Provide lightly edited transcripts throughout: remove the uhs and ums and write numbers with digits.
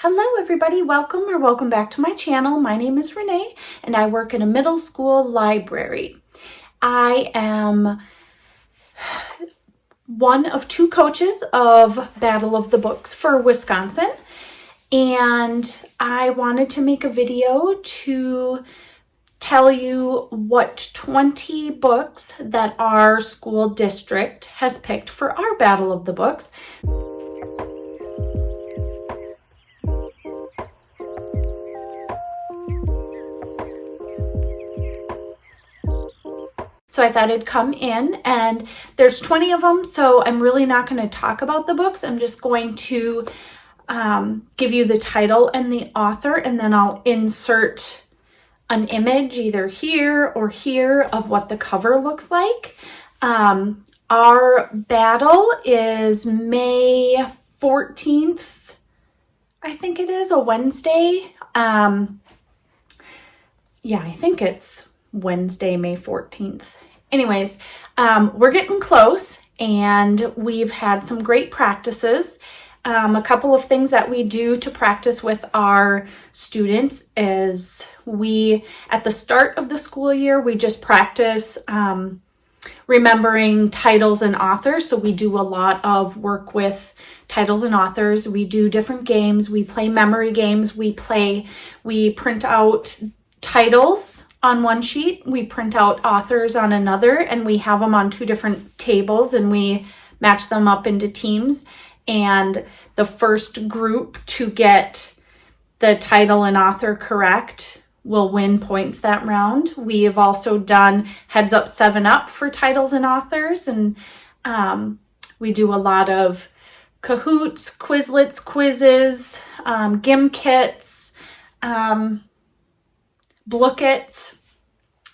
Hello everybody, welcome back to my channel. My name is Renee and I work in a middle school library. I am one of two coaches of Battle of the Books for Wisconsin, and I wanted to make a video to tell you what 20 books that our school district has picked for our Battle of the Books. So I thought I'd come in, and there's 20 of them, so I'm really not going to talk about the books. I'm just going to give you the title and the author, and then I'll insert an image either here or here of what the cover looks like. Our battle is May 14th, I think it is, a Wednesday. Yeah, I think it's Wednesday, May 14th. Anyways, we're getting close and we've had some great practices. A couple of things that we do to practice with our students is at the start of the school year, we just practice remembering titles and authors. So we do a lot of work with titles and authors. We do different games. We play memory games. We print out titles on one sheet, we print out authors on another, and we have them on two different tables and we match them up into teams. And the first group to get the title and author correct will win points that round. We have also done Heads Up 7 Up for titles and authors, and we do a lot of Kahoots, Quizlets, quizzes, Gimkits, Blookits.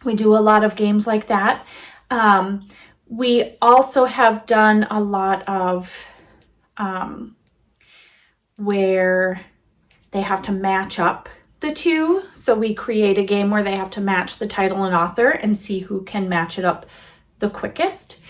We do a lot of games like that. We also have done a lot of where they have to match up the two. So we create a game where they have to match the title and author and see who can match it up the quickest.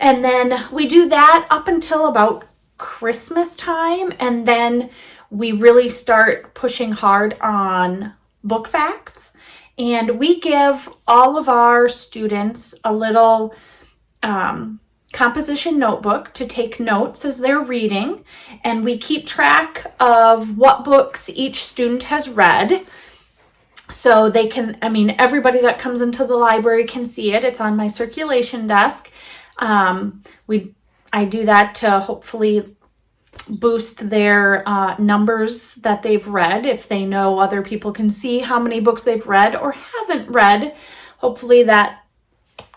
And then we do that up until about Christmas time. And then we really start pushing hard on book facts, and we give all of our students a little composition notebook to take notes as they're reading, and we keep track of what books each student has read, so they can, everybody that comes into the library can see it. It's on my circulation desk. I do that to hopefully boost their numbers that they've read. If they know other people can see how many books they've read or haven't read, hopefully that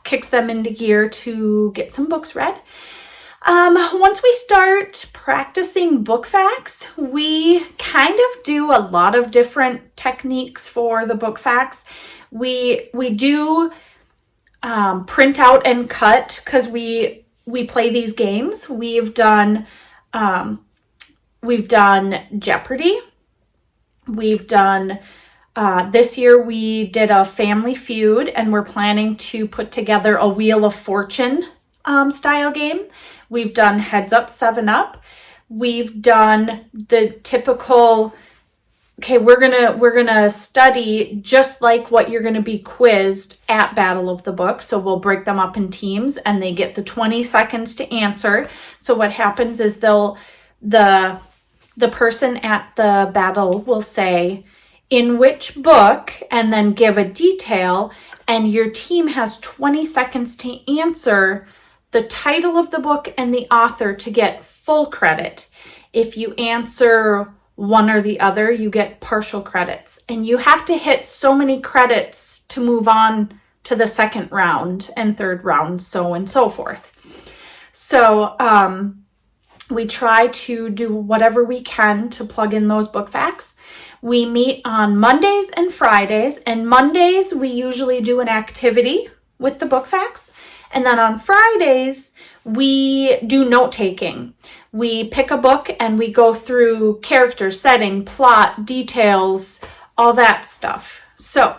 kicks them into gear to get some books read. Once we start practicing book facts, we kind of do a lot of different techniques for the book facts. We do print out and cut, because we play these games. We've done Jeopardy. We've done, this year we did a Family Feud, and we're planning to put together a Wheel of Fortune style game. We've done Heads Up 7 Up. We've done the typical, okay, we're gonna study just like what you're gonna be quizzed at Battle of the Book. So we'll break them up in teams and they get the 20 seconds to answer. So what happens is the person at the battle will say, in which book, and then give a detail, and your team has 20 seconds to answer the title of the book and the author to get full credit. If you answer one or the other, you get partial credits, and you have to hit so many credits to move on to the second round and third round, so and so forth. So we try to do whatever we can to plug in those book facts. We meet on Mondays and Fridays, and Mondays we usually do an activity with the book facts, and then on Fridays we do note-taking. We pick a book and we go through character, setting, plot, details, all that stuff. So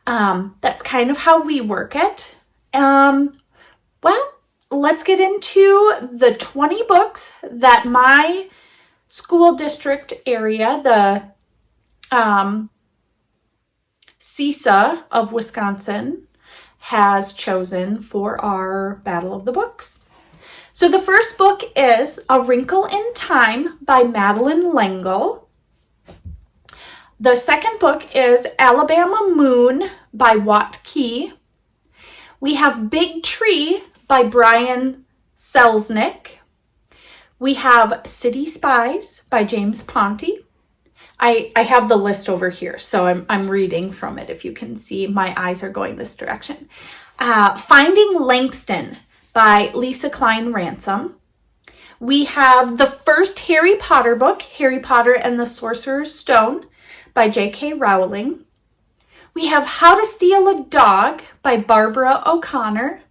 that's kind of how we work it. Well, let's get into the 20 books that my school district area, the CISA of Wisconsin, has chosen for our Battle of the Books. So the first book is A Wrinkle in Time by Madeleine L'Engle. The second book is Alabama Moon by Watt Key. We have Big Tree by Brian Selznick. We have City Spies by James Ponti. I have the list over here, so I'm reading from it. If you can see, my eyes are going this direction. Finding Langston by Lisa Klein Ransom. We have the first Harry Potter book, Harry Potter and the Sorcerer's Stone by J.K. Rowling. We have How to Steal a Dog by Barbara O'Connor.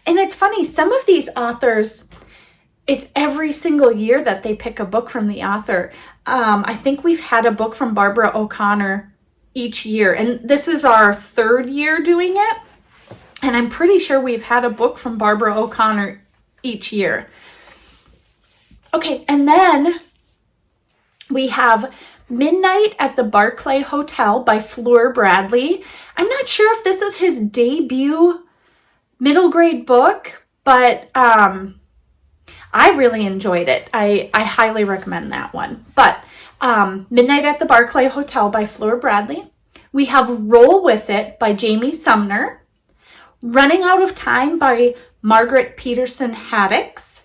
And it's funny, some of these authors, it's every single year that they pick a book from the author. I think we've had a book from Barbara O'Connor each year, and this is our third year doing it. And I'm pretty sure we've had a book from Barbara O'Connor each year. Okay, and then we have Midnight at the Barclay Hotel by Fleur Bradley. I'm not sure if this is his debut middle grade book, but I really enjoyed it. I highly recommend that one. But Midnight at the Barclay Hotel by Fleur Bradley. We have Roll With It by Jamie Sumner. Running Out of Time by Margaret Peterson Haddix.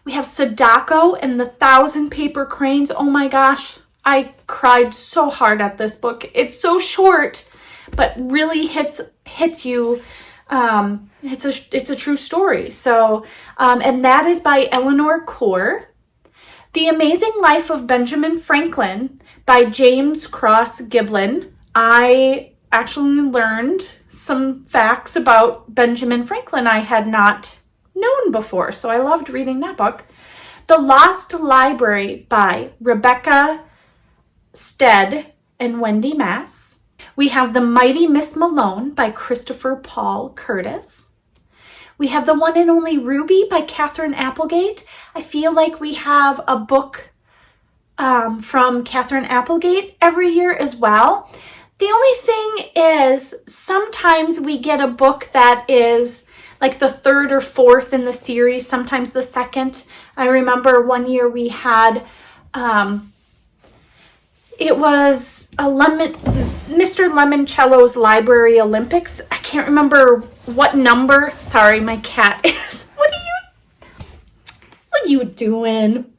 We have Sadako and the Thousand Paper Cranes. Oh my gosh, I cried so hard at this book. It's so short, but really hits you. It's a true story. So, and that is by Eleanor Core. The Amazing Life of Benjamin Franklin by James Cross Giblin. I actually learned some facts about Benjamin Franklin I had not known before, so I loved reading that book. The Lost Library by Rebecca Stead and Wendy Mass. We have The Mighty Miss Malone by Christopher Paul Curtis. We have The One and Only Ruby by Catherine Applegate. I feel like we have a book from Catherine Applegate every year as well. The only thing is sometimes we get a book that is like the third or fourth in the series, sometimes the second. I remember one year we had, it was Mr. Lemoncello's Library Olympics. I can't remember what number. Sorry, my cat is, what are you doing?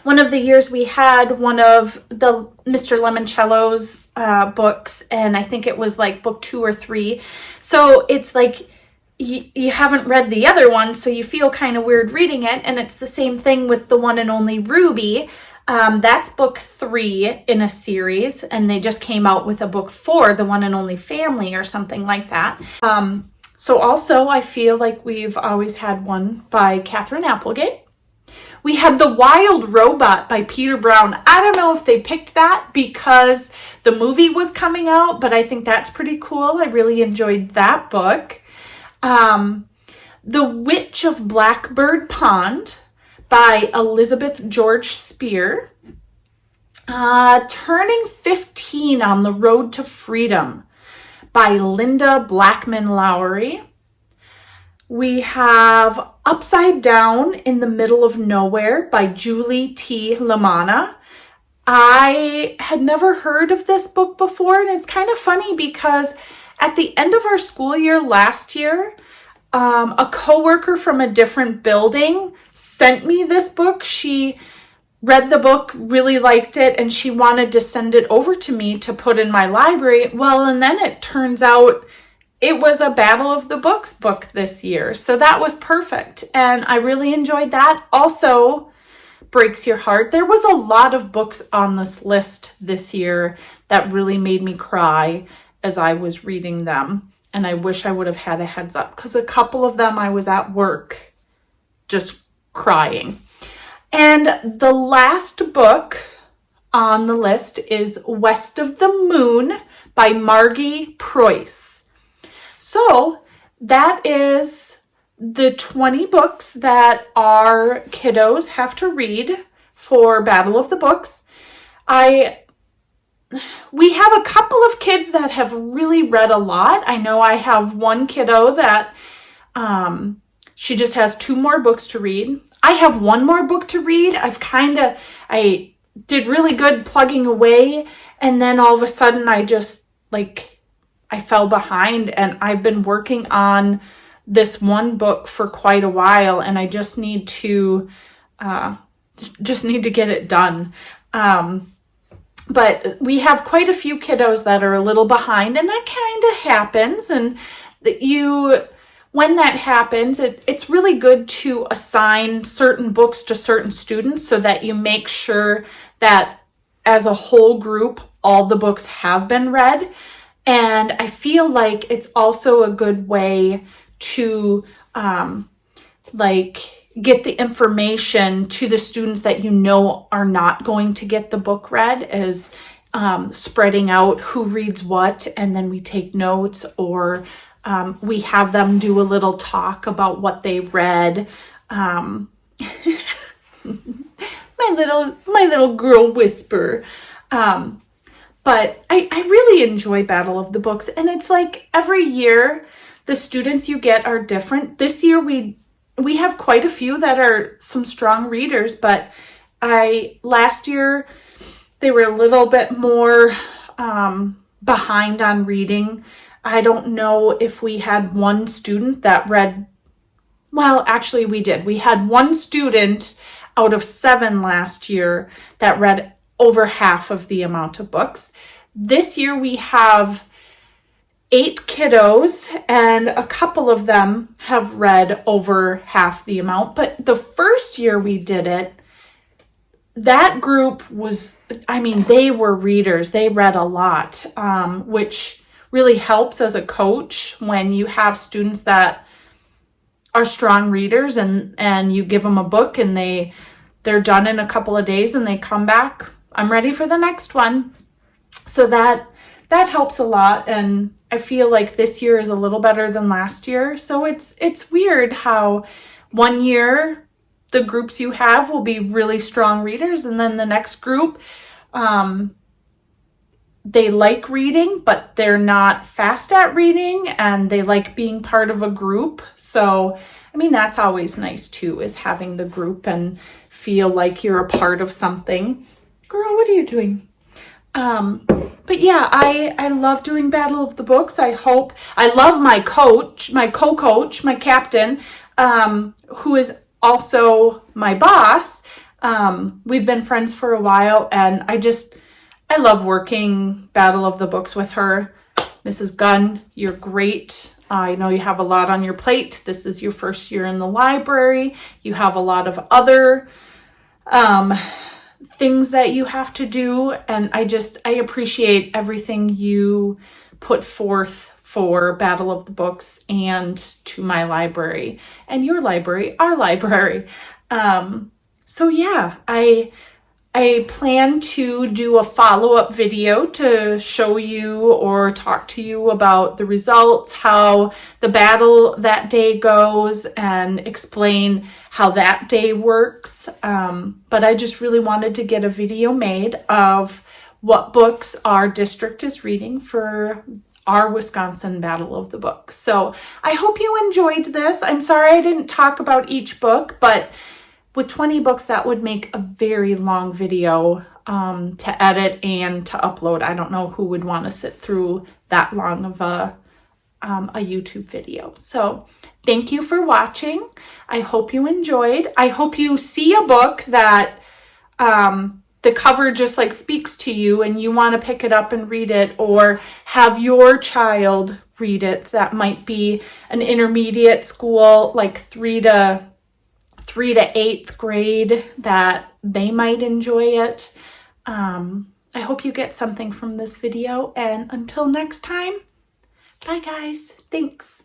One of the years we had one of the Mr. Lemoncello's books, and I think it was like book 2 or 3. So it's like you haven't read the other one, so you feel kind of weird reading it. And it's the same thing with The One and Only Ruby. That's book 3 in a series, and they just came out with a book 4, The One and Only Family or something like that. So also I feel like we've always had one by Catherine Applegate. We had The Wild Robot by Peter Brown. I don't know if they picked that because the movie was coming out, but I think that's pretty cool. I really enjoyed that book. The Witch of Blackbird Pond by Elizabeth George Spear. Turning 15 on the Road to Freedom by Linda Blackman Lowry. We have Upside Down in the Middle of Nowhere by Julie T. Lamanna. I had never heard of this book before, and it's kind of funny because at the end of our school year last year, a coworker from a different building sent me this book. She read the book, really liked it, and she wanted to send it over to me to put in my library. Well, and then it turns out it was a Battle of the Books book this year. So that was perfect. And I really enjoyed that. Also, breaks your heart. There was a lot of books on this list this year that really made me cry as I was reading them. And I wish I would have had a heads up because a couple of them I was at work just crying. And the last book on the list is West of the Moon by Margie Preuss. So that is the 20 books that our kiddos have to read for Battle of the Books. We have a couple of kids that have really read a lot. I know I have one kiddo that she just has 2 more books to read. I have 1 more book to read. I did really good plugging away, and then all of a sudden I fell behind, and I've been working on this one book for quite a while, and I just need to get it done. But we have quite a few kiddos that are a little behind, and that kind of happens. And when that happens, it's really good to assign certain books to certain students so that you make sure that as a whole group, all the books have been read. And I feel like it's also a good way to get the information to the students that you know are not going to get the book read, is spreading out who reads what, and then we take notes, or we have them do a little talk about what they read. My little girl whisper. But I really enjoy Battle of the Books, and it's like every year the students you get are different. This year we have quite a few that are some strong readers, but last year they were a little bit more behind on reading. I don't know if we had one student that read, well, actually we did. We had one student out of 7 last year that read over half of the amount of books. This year we have 8 kiddos, and a couple of them have read over half the amount. But the first year we did it, that group they were readers. They read a lot, which really helps as a coach when you have students that are strong readers, and you give them a book and they're done in a couple of days and they come back, I'm ready for the next one. So that helps a lot, and I feel like this year is a little better than last year. So it's weird how one year the groups you have will be really strong readers, and then the next group, they like reading, but they're not fast at reading, and they like being part of a group. So, that's always nice too, is having the group and feel like you're a part of something. Girl, what are you doing? But yeah, I love doing Battle of the Books. I love my coach, my co-coach, my captain, who is also my boss. We've been friends for a while, and I love working Battle of the Books with her. Mrs. Gunn, you're great. I know you have a lot on your plate. This is your first year in the library. You have a lot of other things that you have to do, and I appreciate everything you put forth for Battle of the Books and to my library and your library, our library. So yeah, I plan to do a follow-up video to show you or talk to you about the results, how the battle that day goes, and explain how that day works. But I just really wanted to get a video made of what books our district is reading for our Wisconsin Battle of the Books. So I hope you enjoyed this. I'm sorry I didn't talk about each book, but with 20 books, that would make a very long video to edit and to upload. I don't know who would want to sit through that long of a YouTube video. So thank you for watching. I hope you enjoyed. I hope you see a book that the cover just speaks to you and you want to pick it up and read it, or have your child read it. That might be an intermediate school, 3 to 8th grade, that they might enjoy it. I hope you get something from this video, and until next time, bye guys. Thanks.